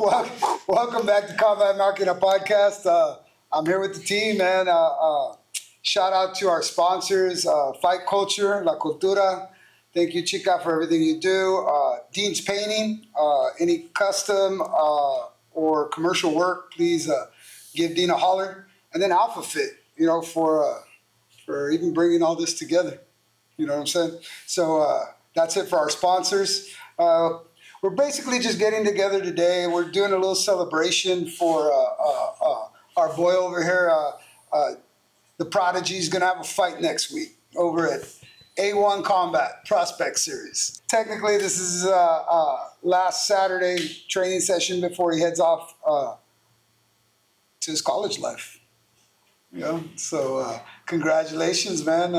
Welcome back to Combat Maquina podcast. I'm here with the team, man. Shout out to our sponsors, Fight Culture, La Cultura. Thank you, Chica, for everything you do. Dean's Painting, any custom or commercial work, please give Dean a holler. And then Alpha Fit, for even bringing all this together. You know what I'm saying? So that's it for our sponsors. We're basically just getting together today. We're doing a little celebration for our boy over here. The Prodigy is going to have a fight next week over at A1 Combat Prospect Series. Technically, this is last Saturday training session before he heads off to his college life. So congratulations, man.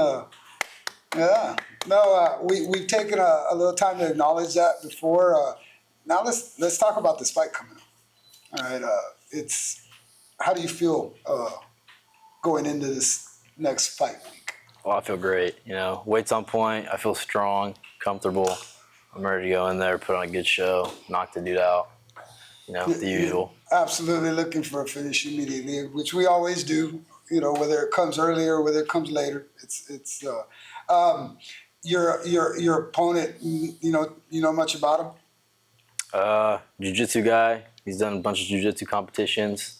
Yeah. No, we've taken a little time to acknowledge that before. Now let's talk about this fight coming up. All right. How do you feel going into this next fight week? Well, I feel great. Weight's on point. I feel strong, comfortable. I'm ready to go in there, put on a good show, knock the dude out. The usual. Absolutely looking for a finish immediately, which we always do. Whether it comes earlier or whether it comes later. It's your opponent. You know much about him? Jiu-jitsu guy. He's done a bunch of jiu-jitsu competitions.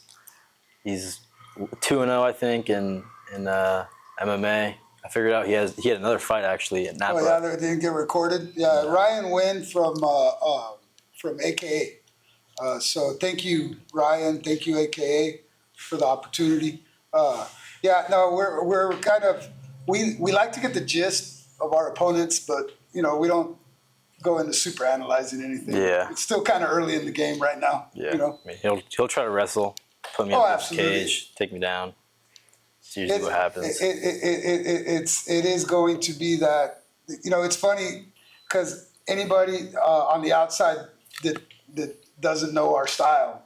He's 2-0, I think, in MMA. I figured out he had another fight actually at Napa. Oh yeah, that didn't get recorded. Yeah, Ryan Wynn from AKA. So thank you, Ryan. Thank you, AKA, for the opportunity. We're kind of we like to get the gist of our opponents, but we don't go into super analyzing anything. Yeah, it's still kind of early in the game right now. Yeah, I mean, he'll try to wrestle, put me in the cage, take me down. It's usually what happens. It is going to be that. It's funny because anybody on the outside that doesn't know our style,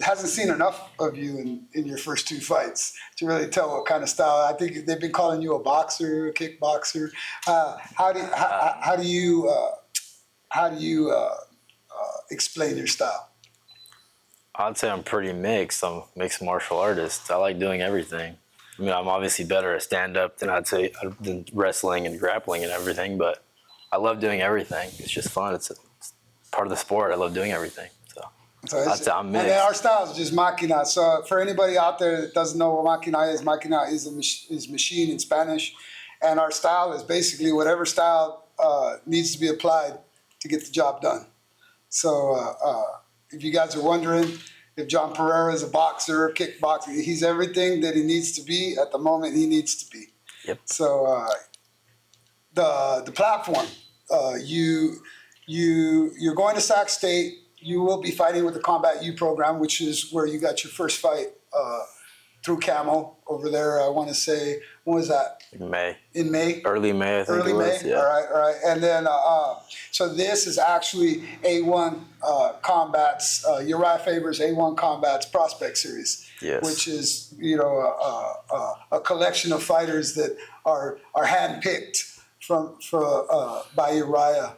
hasn't seen enough of you in your first two fights to really tell what kind of style. I think they've been calling you a boxer, a kickboxer. How do you explain your style? I'd say I'm pretty mixed. I'm a mixed martial artist. I like doing everything. I mean, I'm obviously better at stand-up than wrestling and grappling and everything, but I love doing everything. It's just fun. It's part of the sport. I love doing everything. So I'm mixed. And our style is just Maquina. So for anybody out there that doesn't know what Maquina is machine in Spanish. And our style is basically whatever style needs to be applied to get the job done. So if you guys are wondering if John Pereira is a boxer or kickboxer, he's everything that he needs to be at the moment he needs to be. Yep. So the platform, you're going to Sac State. You will be fighting with the Combat U program, which is where you got your first fight through Camo over there. I want to say, when was that? In May. In May? Early May, I think Early it was. May? Yeah. All right. And then, so this is actually A1 Combat's, Uriah Faber's A1 Combat's Prospect Series. Yes. Which is, a collection of fighters that are handpicked by Uriah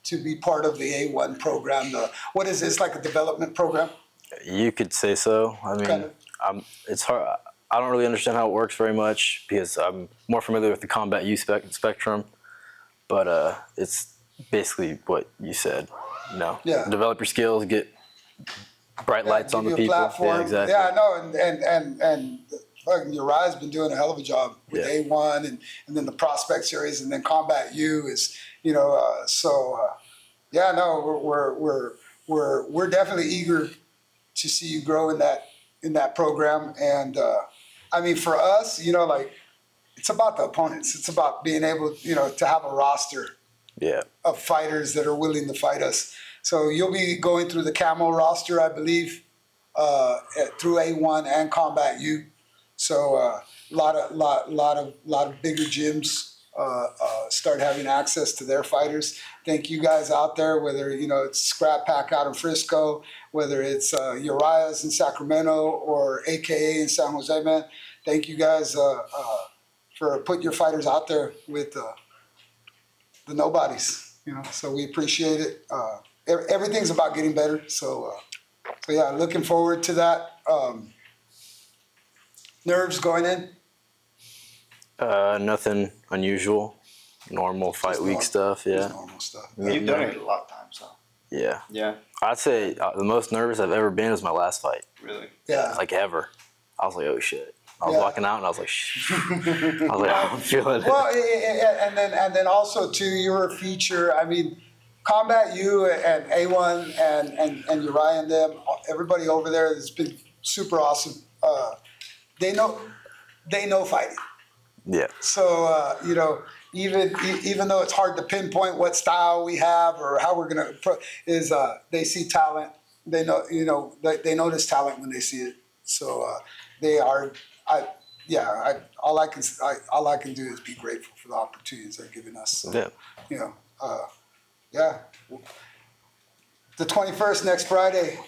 to be part of the A1 program. What is this, like a development program? You could say so. I mean, it's hard. I don't really understand how it works very much because I'm more familiar with the Combat U spectrum, but it's basically what you said. Yeah. Develop your skills, get bright lights on the people. Platform. Yeah, exactly. Yeah, no, and Uriah's been doing a hell of a job with A1 and then the Prospect Series, and then Combat U is, we're definitely eager to see you grow in that program. And I mean, for us, it's about the opponents. It's about being able, to have a roster of fighters that are willing to fight us. So you'll be going through the Camo roster, I believe, through A1 and Combat U. So a lot of bigger gyms start having access to their fighters. Thank you guys out there, whether it's Scrap Pack out in Frisco, whether it's Uriah's in Sacramento or AKA in San Jose, man. Thank you guys for putting your fighters out there with the nobodies. So we appreciate it. everything's about getting better. So yeah, looking forward to that. Nerves going in? Nothing unusual. Normal fight week stuff. Just Yeah. normal stuff. You've done it a lot of times, so. Yeah. Yeah, I'd say the most nervous I've ever been was my last fight. really. Yeah. Like ever. I was like, oh shit. I was Yeah. walking out and I was like, shh. I was like, I'm feeling it. Well, and then also too, you're a feature. I mean, Combat you and A1 and Uriah and them, everybody over there has been super awesome. They know fighting. Yeah. So even though it's hard to pinpoint what style we have or how we're gonna they see talent. They know they notice talent when they see it. So they are. All I can do is be grateful for the opportunities they're giving us. So, Yeah. Yeah. The 21st, next Friday,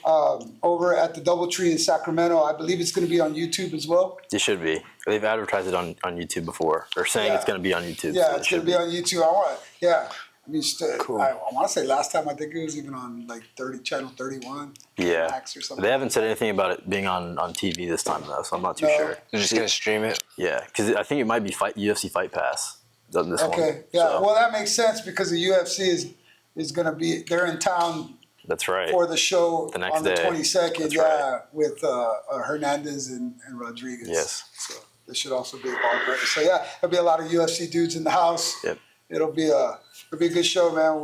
over at the Doubletree in Sacramento. I believe it's going to be on YouTube as well. It should be. They've advertised it on YouTube before. They're saying it's going to be on YouTube. Yeah, so it's going to be on YouTube. Cool. I want to say last time I think it was even on like channel 31. Yeah. Max or something. They haven't said anything about it being on TV this time though, so I'm not too sure. They're just gonna stream it. Yeah, because I think it might be UFC Fight Pass. This one. Okay. Yeah. So, Well, that makes sense because the UFC is going to be. They're in town that's right. for the show The next on the day. 22nd. That's yeah, right. with Hernandez and Rodriguez. Yes. So there should also be a bar break. So yeah, there'll be a lot of UFC dudes in the house. Yep. It'll be a good show, man.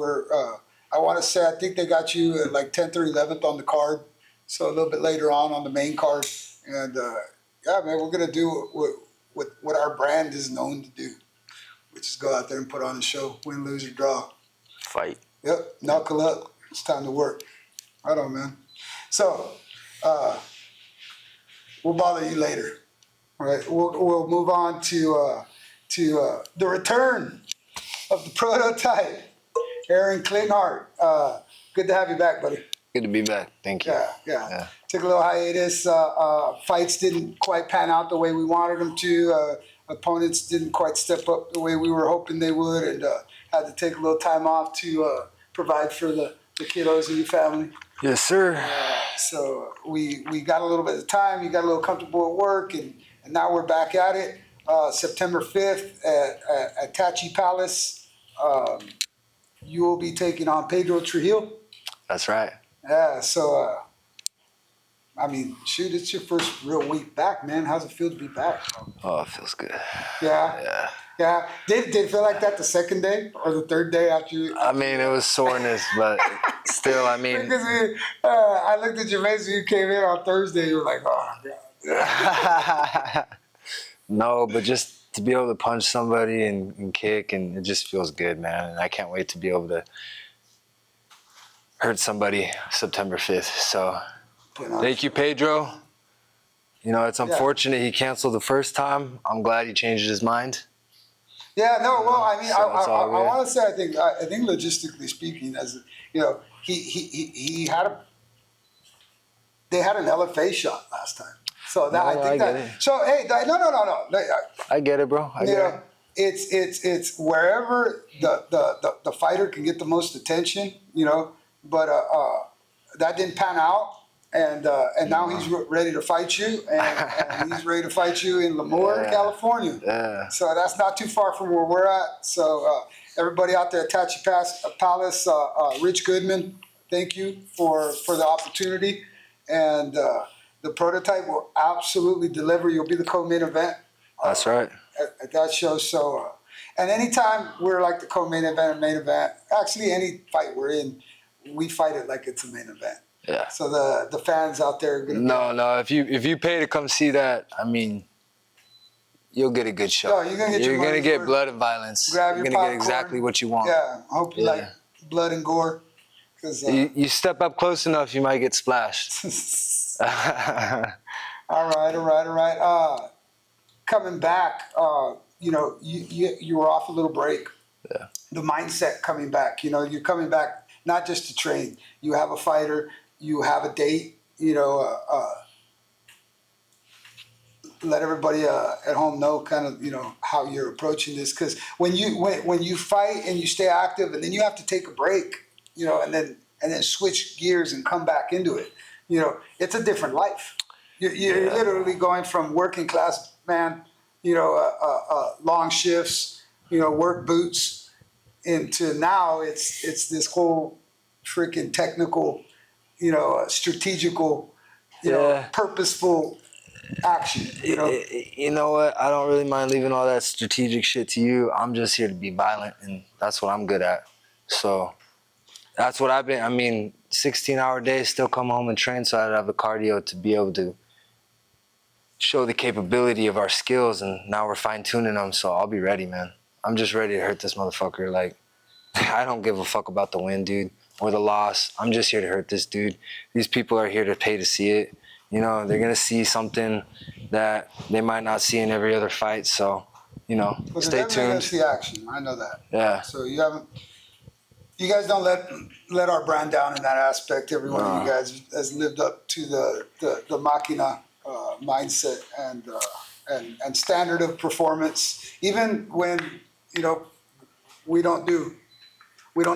I want to say I think they got you at like 10th or 11th on the card, so a little bit later on the main card. And yeah, man, we're gonna do what our brand is known to do, which is go out there and put on a show, win, lose, or draw. Fight. Yep, knuckle up. It's time to work. Right on, man. So we'll bother you later. All right, we'll move on to the return of the prototype, Aaron Klinghart. Good to have you back, buddy. Good to be back. Thank you. Yeah. Took a little hiatus. Fights didn't quite pan out the way we wanted them to. Opponents didn't quite step up the way we were hoping they would, and had to take a little time off to provide for the kiddos in your family. Yes, sir. So we got a little bit of time. You got a little comfortable at work, and now we're back at it. September 5th at Tachi Palace. You will be taking on Pedro Trujillo. That's right. Yeah, so, I mean, shoot, it's your first real week back, man. How's it feel to be back? Oh, it feels good. Yeah. Did it feel like that the second day or the third day after you? I mean, it was soreness, but still, I mean. Because I looked at your face when you came in on Thursday. You were like, oh, God. No, but just to be able to punch somebody and kick, and it just feels good, man. And I can't wait to be able to hurt somebody September 5th. So thank you, Pedro. You know, it's unfortunate he canceled the first time. I'm glad he changed his mind. Yeah, no, well, I mean, So I it's all good. want to say, I think logistically speaking, as you know, they had an LFA shot last time. So that No, I get it. So hey, no. I get it, bro. I get it. It's wherever the fighter can get the most attention, you know. But that didn't pan out, and now he's ready to fight you, and he's ready to fight you in Lemoore, California. Yeah. So that's not too far from where we're at. So everybody out there at Tachi Palace, Rich Goodman, thank you for the opportunity, and the prototype will absolutely deliver. You'll be the co-main event. That's right. At that show. So, and anytime we're like the co-main event or main event, actually any fight we're in, we fight it like it's a main event. Yeah. So the fans out there are gonna No. If you pay to come see that, I mean, you'll get a good show. No, you're gonna get your money's get worth. blood and violence. Grab You're your gonna popcorn. get exactly what you want. Yeah, I hope you like blood and gore. Cause You step up close enough, you might get splashed. all right. Coming back, you were off a little break. Yeah. The mindset coming back. You know, you're coming back not just to train. You have a fighter. You have a date. You know, let everybody at home know kind of how you're approaching this. Because when you fight and you stay active, and then you have to take a break. You know, and then and then switch gears and come back into it. You know, it's a different life. You're literally going from working class man, you know, long shifts, you know, work boots, into now it's this whole freaking technical, you know, strategical, you know, purposeful action. You know, You know what? I don't really mind leaving all that strategic shit to you. I'm just here to be violent, and that's what I'm good at. So that's what I've been. I mean, 16-hour days, still come home and train, so I'd have the cardio to be able to show the capability of our skills, and now we're fine-tuning them, so I'll be ready, man. I'm just ready to hurt this motherfucker. Like, I don't give a fuck about the win, dude, or the loss. I'm just here to hurt this dude. These people are here to pay to see it. You know, they're going to see something that they might not see in every other fight, so, you know, but stay tuned. That's the action. I know that. Yeah. So you guys don't let our brand down in that aspect. Every one of you guys has lived up to the Maquina mindset and standard of performance. Even when, you know, we don't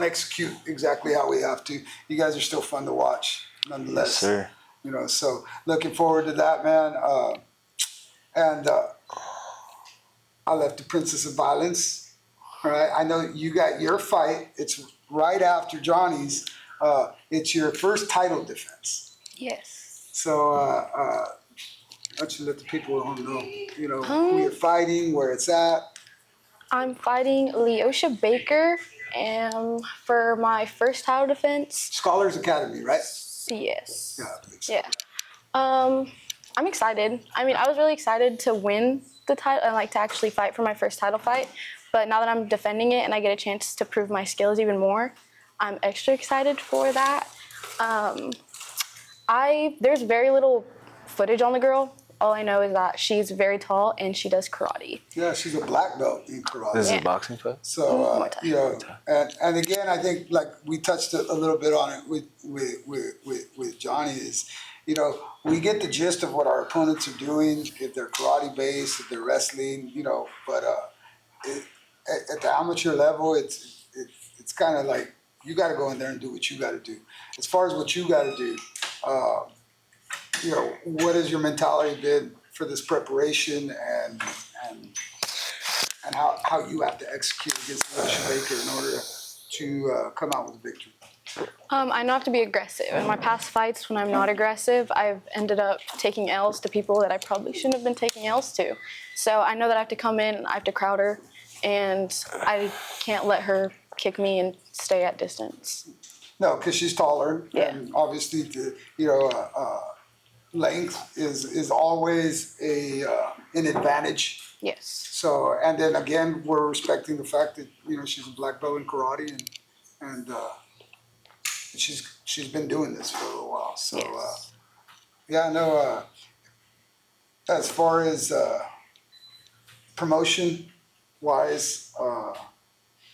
execute exactly how we have to. You guys are still fun to watch, nonetheless. Yes, sir. You know, so looking forward to that, man. And I left the Princess of Violence. All right, I know you got your fight. It's right after Johnny's. It's your first title defense. Yes. So why don't you let the people at home know, you know, who you're fighting, where it's at. I'm fighting Leosha Baker for my first title defense. Scholars Academy, right? Yes. Yeah, I believe so. Yeah. I'm excited. I mean, I was really excited to win the title and like to actually fight for my first title fight. But now that I'm defending it and I get a chance to prove my skills even more, I'm extra excited for that. There's very little footage on the girl. All I know is that she's very tall and she does karate. Yeah, she's a black belt in karate. This is a boxing fight? So, you know, and again, I think like we touched a little bit on it with Johnny is, you know, we get the gist of what our opponents are doing, if they're karate based, if they're wrestling, you know, but at the amateur level, it's kind of like you got to go in there and do what you got to do. As far as what you got to do, you know, what has your mentality been for this preparation and how you have to execute against Leosha Baker in order to come out with a victory? I know I have to be aggressive. In my past fights, when I'm not aggressive, I've ended up taking L's to people that I probably shouldn't have been taking L's to. So I know that I have to come in, I have to crowd her, and I can't let her kick me and stay at distance. No, because she's taller, Yeah. and obviously, you know, length is always an advantage. Yes. So, and then again, we're respecting the fact that, you know, she's a black belt in karate and she's been doing this for a little while. So, Yes. yeah, no, as far as promotion wise,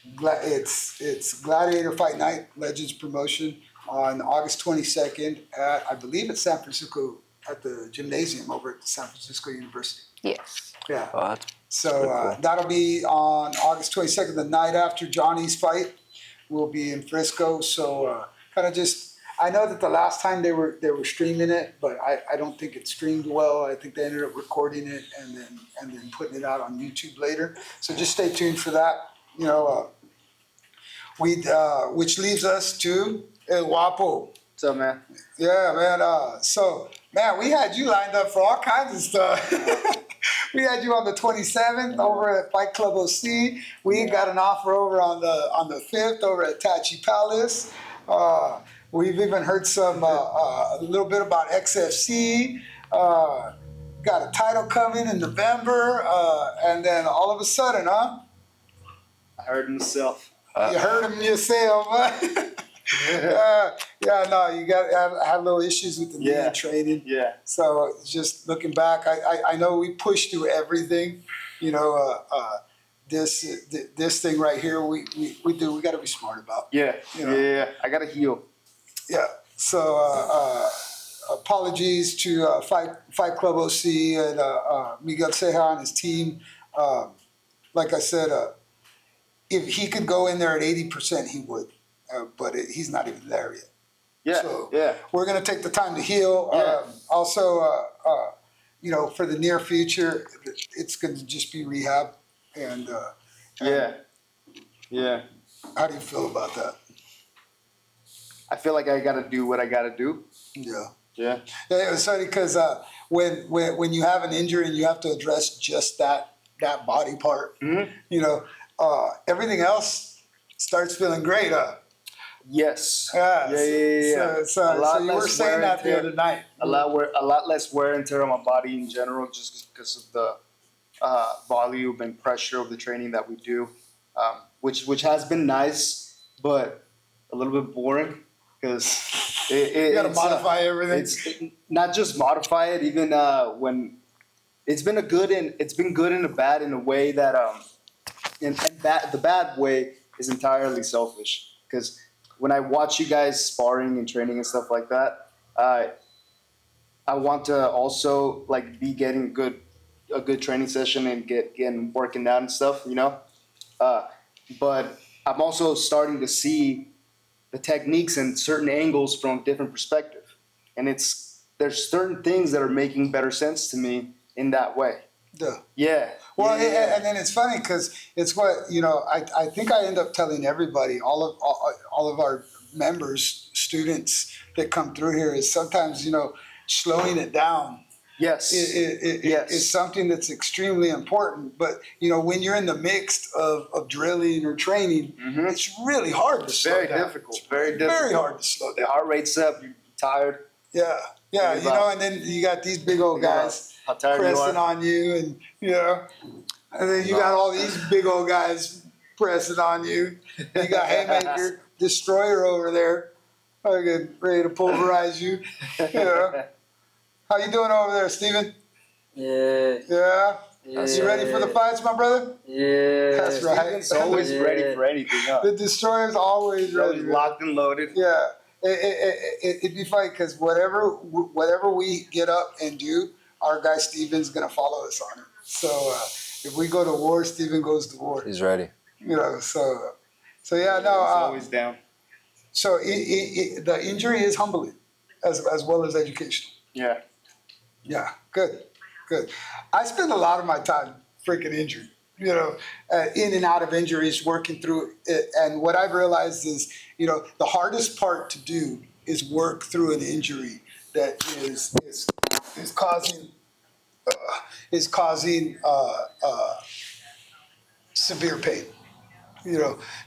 it's Gladiator Fight Night Legends promotion on August 22nd at, I believe it's San Francisco, at the gymnasium over at San Francisco University. Yes. Yeah. Oh, that's So cool. that'll be on August 22nd, the night after Johnny's fight. We'll be in Frisco. So kind of just, I know that the last time they were streaming it, but I don't think it streamed well. I think they ended up recording it and then putting it out on YouTube later. So just stay tuned for that. You know, which leaves us to El Guapo. What's up, man? Yeah, man. So, man, we had you lined up for all kinds of stuff. We had you on the 27th over at Fight Club OC. We got an offer over on the 5th over at Tachi Palace. We've even heard some a little bit about XFC. Got a title coming in November, and then all of a sudden, huh? I heard myself. You heard him yourself, huh? Yeah, no, you got have little issues with the knee Yeah. training. Yeah. So just looking back, I know we pushed through everything. You know, this thing right here, we got to be smart about. Yeah. You know. Yeah. I got to heal. Yeah. So apologies to Fight Club OC and Miguel Ceja and his team. Like I said, if he could go in there at 80%, he would. But he's not even there yet. Yeah, So yeah. we're gonna take the time to heal. Yeah. Also, for the near future, it's gonna just be rehab. And Yeah, yeah. how do you feel about that? I feel like I gotta do what I gotta do. Yeah. Yeah. Yeah, it was funny because when you have an injury and you have to address just that body part, Mhm. everything else starts feeling great. Yes. Yeah. Yeah. So you were saying that the other night. A lot less wear and tear on my body in general, just because of the volume and pressure of the training that we do, which has been nice, but a little bit boring because You got to modify everything. Not just modify it, even when it's been good and a bad in a way that the bad way is entirely selfish because when I watch you guys sparring and training and stuff like that, I want to also like be getting a good training session and getting working out and stuff, but I'm also starting to see the techniques and certain angles from a different perspective, and there's certain things that are making better sense to me in that way. Yeah. Yeah. Well, yeah. and then it's funny because it's what I think I end up telling everybody, all of our members, students that come through here, is sometimes slowing it down Yes. Yes. is something that's extremely important. But when you're in the mix of drilling or training, it's really hard to slow Very down. difficult. Very difficult. Very hard to slow The down. heart rate's up. You're tired. Yeah, and then you got these big old guys How tired you pressing are. on you, and and then you got all these big old guys pressing on you. You got Haymaker, Destroyer over there, fucking ready to pulverize you. How you doing over there, Steven? Yeah. Yeah? Yeah. You ready for the fights, my brother? Yeah. That's right. Steven's always ready for anything. Huh? The Destroyer's always He's ready. always man. locked and loaded. Yeah. It'd be funny because whatever we get up and do, our guy Steven's gonna follow us on it. So if we go to war, Steven goes to war. He's ready. So yeah, He's no. always down. So the injury is humbling, as well as educational. Yeah. Yeah, good. I spend a lot of my time freaking injured. In and out of injuries, working through it. And what I've realized is, the hardest part to do is work through an injury that is causing severe pain.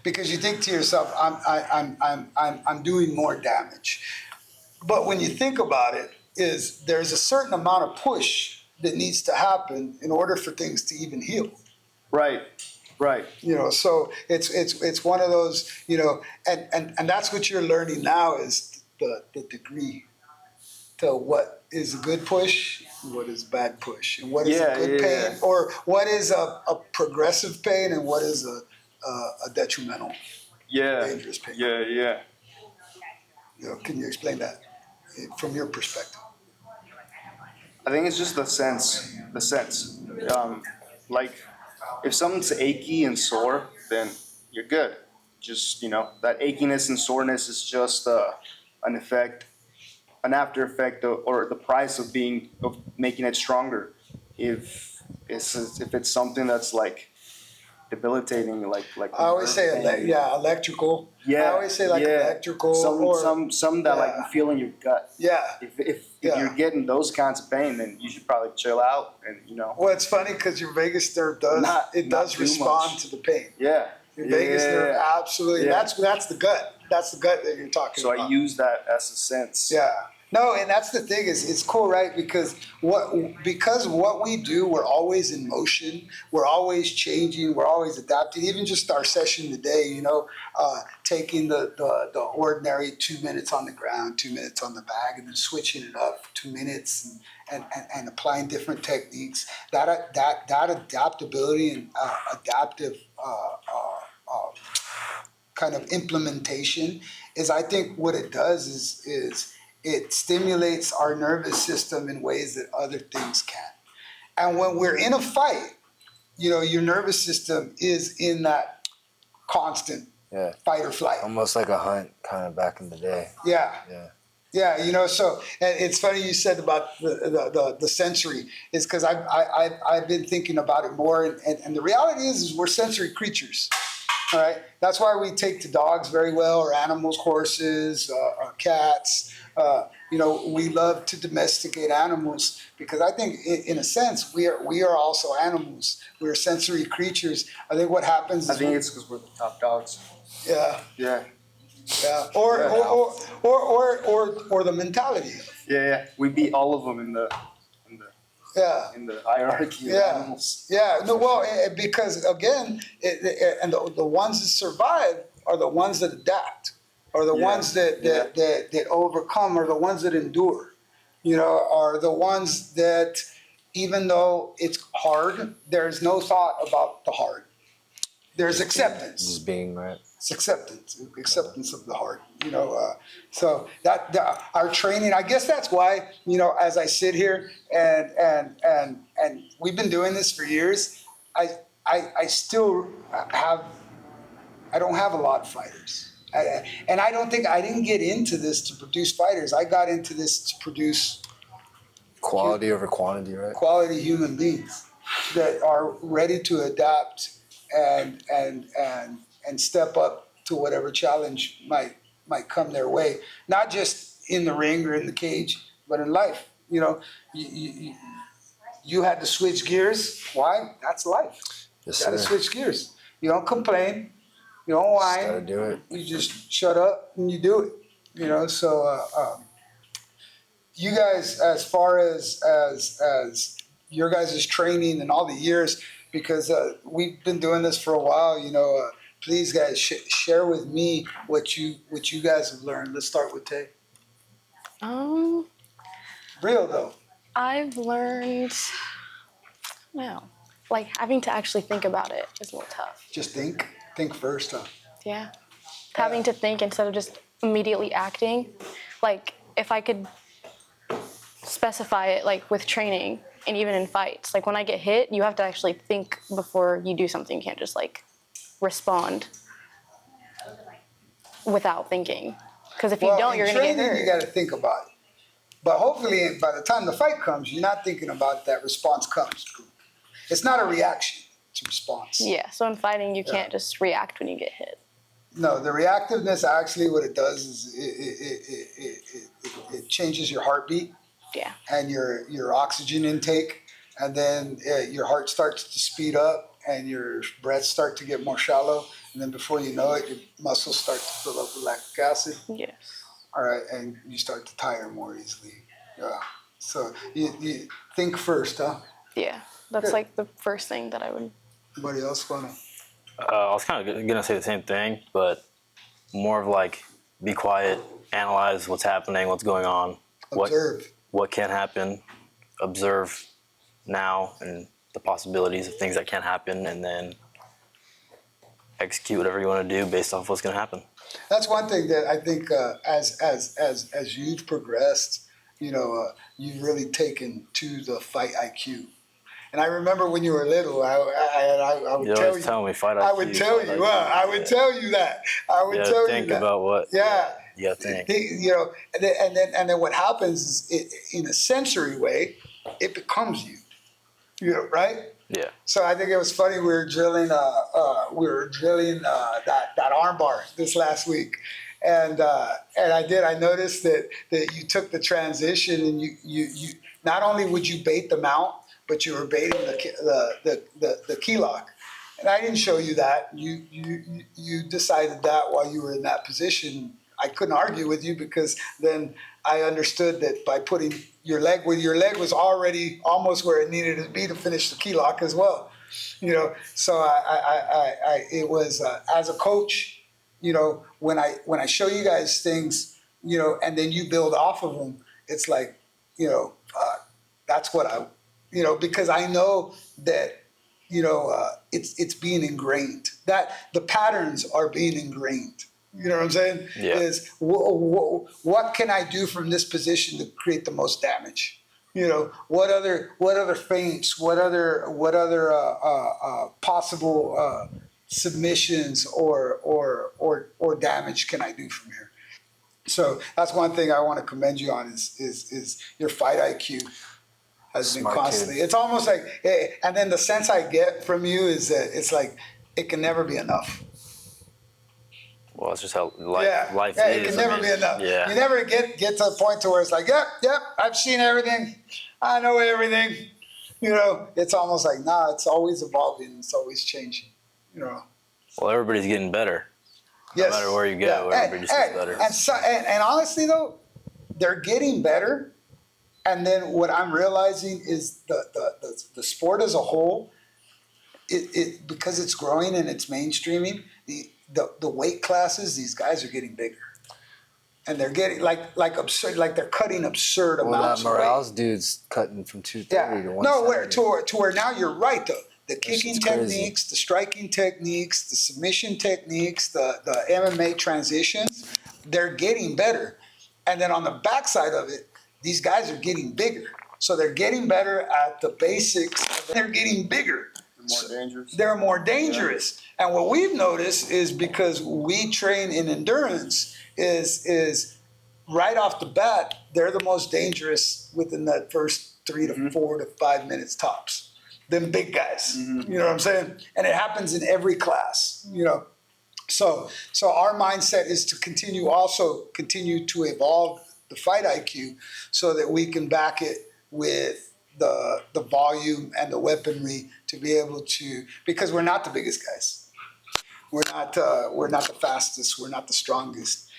Because you think to yourself, I'm doing more damage. But when you think about it, there's a certain amount of push that needs to happen in order for things to even heal. Right. So it's one of those, and that's what you're learning now is the degree to what is a good push, what is bad push, and what is a good pain, or what is a progressive pain, and what is a detrimental, dangerous pain. Yeah. Can you explain that from your perspective? I think it's just the sense. Like if something's achy and sore, then you're good. Just that achiness and soreness is just an after effect or the price of making it stronger. If it's something that's like debilitating, like I always say electrical. Yeah, I always say electrical. Some that like you feel in your gut. Yeah. If you're getting those kinds of pain, then you should probably chill out and Well, it's funny because your vagus nerve does respond to the pain. Yeah. Your vagus nerve, absolutely. Yeah. That's the gut. That's the gut that you're talking So about. I use that as a sense. Yeah. No, and that's the thing is it's cool, right? Because what we do, we're always in motion. We're always changing. We're always adapting. Even just our session today, taking the ordinary 2 minutes on the ground, 2 minutes on the bag, and then switching it up 2 minutes and applying different techniques. That adaptability and adaptive kind of implementation is, I think, what it does is it stimulates our nervous system in ways that other things can't. And when we're in a fight, your nervous system is in that constant Yeah. fight or flight. Almost like a hunt, kind of back in the day. Yeah. Yeah. Yeah, so and it's funny you said about the sensory. It's because I've been thinking about it more, and the reality is we're sensory creatures. All right, that's why we take to dogs very well, or animals, horses, cats. We love to domesticate animals because I think, in a sense, we are also animals. We're sensory creatures. I think what happens. I think it's because we're the top dogs. Yeah. Yeah. Yeah. Or the mentality. Yeah. We beat all of them in the Yeah. hierarchy of Yeah. animals. Yeah. No. Well, because again, and the ones that survive are the ones that adapt, are the ones that overcome, are the ones that endure. Are the ones that, even though it's hard, there's no thought about the hard. There's acceptance. Just being right. It's acceptance of the heart. So that our training. I guess that's why, as I sit here and we've been doing this for years. I still have. I don't have a lot of fighters, and I don't think I didn't get into this to produce fighters. I got into this to produce Quality over quantity, right? quality human beings that are ready to adapt and step up to whatever challenge might come their way. Not just in the ring or in the cage, but in life. You had to switch gears. Why? That's life. Yes, You got to sir. switch gears. You don't complain. You don't whine. Just gotta do it. You just shut up and you do it. So you guys, as far as your guys' training and all the years, because we've been doing this for a while, please guys share with me what you guys have learned. Let's start with Tay. Real though. I've learned, like having to actually think about it is a little tough. Just think first, huh? Yeah. Having to think instead of just immediately acting. Like if I could specify it, like with training and even in fights, like when I get hit, you have to actually think before you do something. You can't just like respond without thinking. Because if you don't, you're going to get hurt. You got to think about it. But hopefully, by the time the fight comes, you're not thinking about it, that response comes. It's not a reaction, it's a response. Yeah, so in fighting, you can't just react when you get hit. No, the reactiveness, actually what it does is it changes your heartbeat. Yeah. And your oxygen intake, and then your heart starts to speed up and your breaths start to get more shallow, and then before you know it, your muscles start to fill up with lactic acid. Yes. All right, and you start to tire more easily. Yeah. So you think first, huh? Yeah, that's Good. like the first thing that I would. Anybody else wanna? I was kind of gonna say the same thing, but more of like be quiet, analyze what's happening, what's going on, Observe. what can happen, observe now and the possibilities of things that can happen, and then execute whatever you want to do based off what's going to happen. That's one thing that I think as you've progressed, you've really taken to the fight IQ. And I remember when you were little, I would tell you. Tell me fight IQ. I would tell you. Well, I would tell you that. I would tell you that. Think about what. Yeah. You got to think. And then what happens is, in a sensory way, it becomes you. Right? Yeah. So I think it was funny. We were drilling that arm bar this last week, and I noticed that you took the transition, and you not only would you bait the mount, but you were baiting the key lock. And I didn't show you that. You decided that while you were in that position. I couldn't argue with you, because then I understood that by putting your leg where your leg was already almost where it needed to be to finish the key lock as well. So I it was as a coach, when I show you guys things, and then you build off of them, it's like, that's what I, because I know that, it's being ingrained, that the patterns are being ingrained. You know what I'm saying? Yeah. Is what can I do from this position to create the most damage? What other feints? What other possible submissions or damage can I do from here? So that's one thing I want to commend you on is your fight IQ has been Smart constantly. kid. It's almost like, and then the sense I get from you is that it's like it can never be enough. Well, it's just how life yeah, is. it can I never mean, be enough. Yeah. You never get to a point to where it's like, yep, I've seen everything, I know everything. You know, it's almost like, nah, it's always evolving, it's always changing. You know. Well, everybody's getting better. Yes. No matter where you go, everybody just gets better. And honestly though, they're getting better. And then what I'm realizing is the sport as a whole, it because it's growing and it's mainstreaming, the weight classes, these guys are getting bigger. And they're getting like absurd, like they're cutting absurd Well, amounts that of weight. Morales dude's cutting from 230 to 170. No, to where now you're right though. The kicking shit's crazy. techniques, the striking techniques, the submission techniques, the MMA transitions, they're getting better. And then on the backside of it, these guys are getting bigger. So they're getting better at the basics. They're getting bigger. More dangerous. They're more dangerous. Yeah. And what we've noticed is because we train in endurance is right off the bat, they're the most dangerous within that first 3 to 4 to 5 minutes tops. Them big guys. Mm-hmm. You know what I'm saying? And it happens in every class, you know. So our mindset is to continue to evolve the fight IQ so that we can back it with the volume and the weaponry to be able to, because we're not the biggest guys. We're not the fastest, we're not the strongest.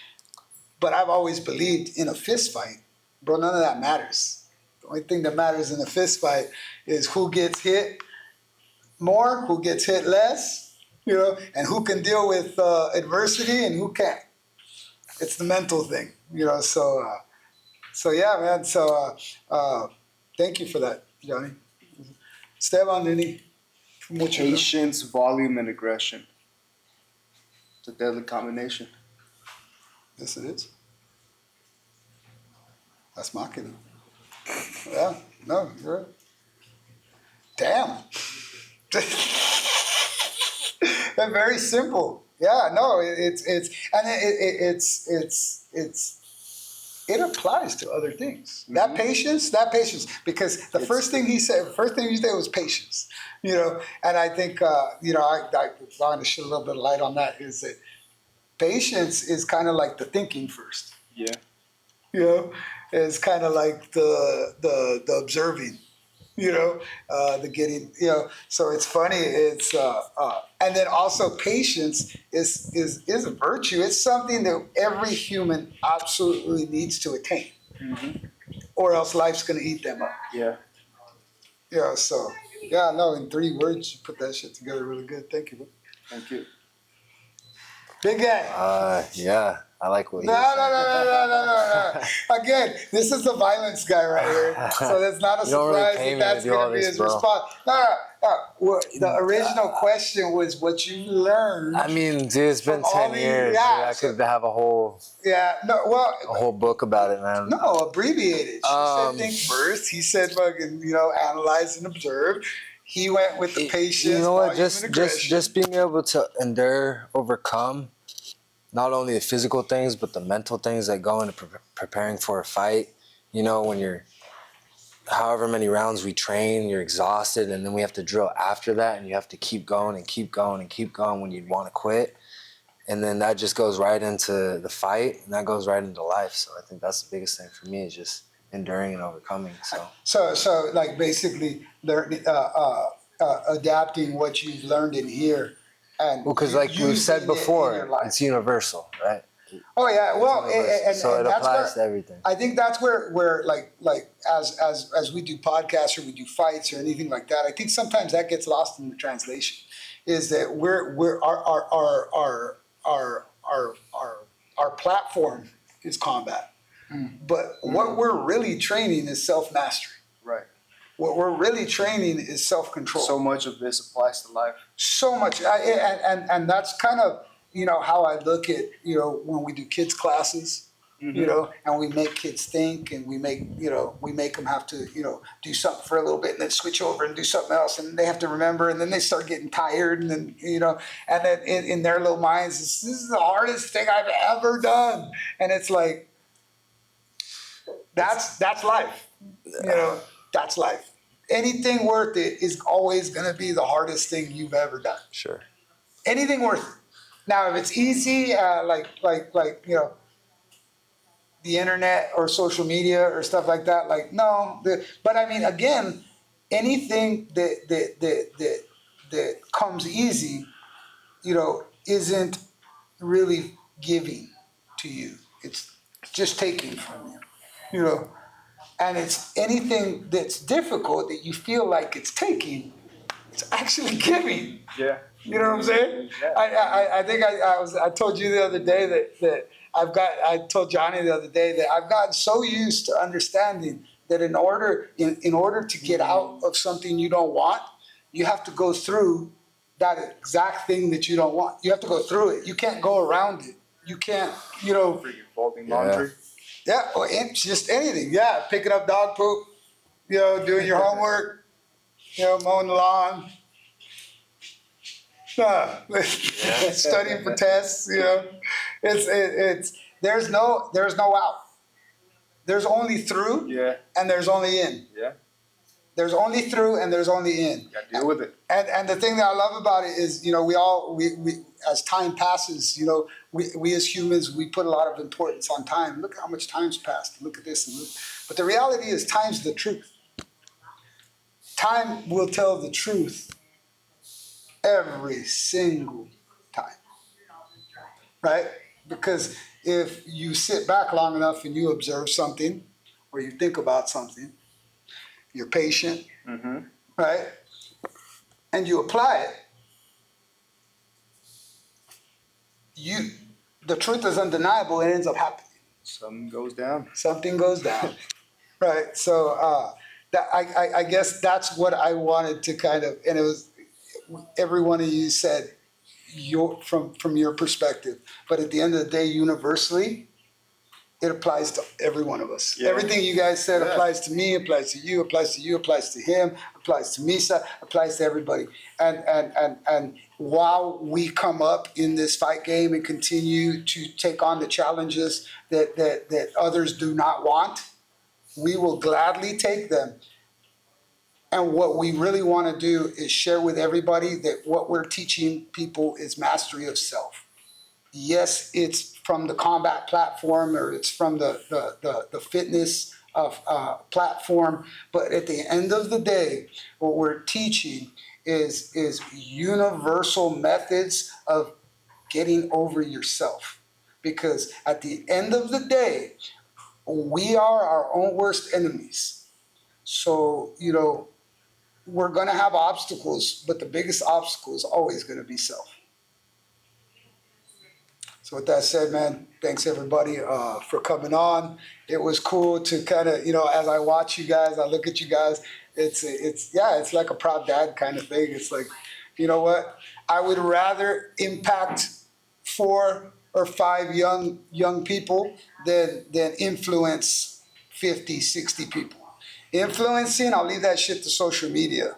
But I've always believed in a fist fight, bro, none of that matters. The only thing that matters in a fist fight is who gets hit more, who gets hit less, you know, and who can deal with adversity and who can't. It's the mental thing, you know. So yeah, man. So thank you for that, Johnny. Esteban, Nini, mucho. Patience, volume, and aggression. It's a deadly combination. Yes, it is. That's Maquina. Yeah, no, you're right. Damn. They're very simple. Yeah, no, it applies to other things. Mm-hmm. That patience, because the first thing you said was patience. You know, and I think you know, I want to shed a little bit of light on that. Is that patience is kind of like the thinking first. Yeah. You know, it's kind of like the observing. You know, the getting. You know, so it's funny. It's and then also patience is a virtue. It's something that every human absolutely needs to attain, or else life's gonna eat them up. Yeah. Yeah. So yeah, no. In 3 words, you put that shit together really good. Thank you. Thank you. Big guy. Yeah, I like what No. Again, this is the violence guy right here. So that's not a You don't really surprise pay that me that's to do going all to be this, his bro. response. No. The original question was what you learned. I mean, dude, it's been From all 10 these- years. yeah, I could have a whole book about it, man. No, abbreviated. She said think first. He said fucking, you know, analyze and observe. He went with the patience. You know what? volume, and aggression. Just being able to endure, overcome, not only the physical things but the mental things that go into preparing for a fight. You know, when you're however many rounds we train, you're exhausted, and then we have to drill after that, and you have to keep going and keep going and keep going when you'd want to quit. And then that just goes right into the fight, and that goes right into life. So I think that's the biggest thing for me is just enduring and overcoming. So like basically adapting what you've learned in here, and because like we've said using it in before, your life. it's universal, right? Oh yeah, well, So and it that's applies where, to everything. I think that's where like as we do podcasts or we do fights or anything like that, I think sometimes that gets lost in the translation. Is that we're our platform is combat, but what we're really training is self mastery. Right. What we're really training is self control. So much of this applies to life. So much, and that's kind of, you know, how I look at, you know, when we do kids classes, you know, and we make kids think, and we make them have to, do something for a little bit and then switch over and do something else, and they have to remember, and then they start getting tired, and then, and then in their little minds, this is the hardest thing I've ever done. And it's like, that's life, that's life. Anything worth it is always going to be the hardest thing you've ever done. Sure. Anything worth it. Now, if it's easy, like the internet or social media or stuff like that, like no. But I mean, again, anything that comes easy, isn't really giving to you. It's just taking from you. And it's anything that's difficult that you feel like it's taking, it's actually giving. Yeah. You know what I'm saying? Yeah. I think I told you the other day that I told Johnny the other day that I've gotten so used to understanding that in order to get out of something you don't want, you have to go through that exact thing that you don't want. You have to go through it. You can't go around it. You can't, Freaking folding laundry. yeah, or just anything. Yeah, picking up dog poop, doing your homework, mowing the lawn. Studying for tests, it's there's no out. There's only through, and there's only in. Yeah. There's only through and there's only in. You gotta deal with it. And the thing that I love about it is, we as time passes, we as humans, we put a lot of importance on time. Look how much time's passed. Look at this. But the reality is, time's the truth. Time will tell the truth every single time, right? Because if you sit back long enough and you observe something, or you think about something, you're patient, right? And you apply it, the truth is undeniable, it ends up happening. Something goes down. Something goes down, right? So I guess that's what I wanted to kind of, and it was, every one of you said from your perspective, but at the end of the day, universally, it applies to every one of us. Yeah. Everything you guys said applies to me, applies to you, applies to you, applies to him, applies to Misa, applies to everybody. And while we come up in this fight game and continue to take on the challenges that others do not want, we will gladly take them. And what we really want to do is share with everybody that what we're teaching people is mastery of self. Yes, it's from the combat platform, or it's from the fitness of platform, but at the end of the day, what we're teaching is universal methods of getting over yourself. Because at the end of the day, we are our own worst enemies. So, we're going to have obstacles, but the biggest obstacle is always going to be self. So with that said, man, thanks everybody for coming on. It was cool to kind of, as I watch you guys, I look at you guys, it's like a proud dad kind of thing. It's like, you know what? I would rather impact 4 or 5 young people than influence 50, 60 people. Influencing, I'll leave that shit to social media.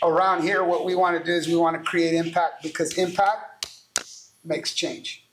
Around here, what we want to do is we want to create impact, because impact makes change.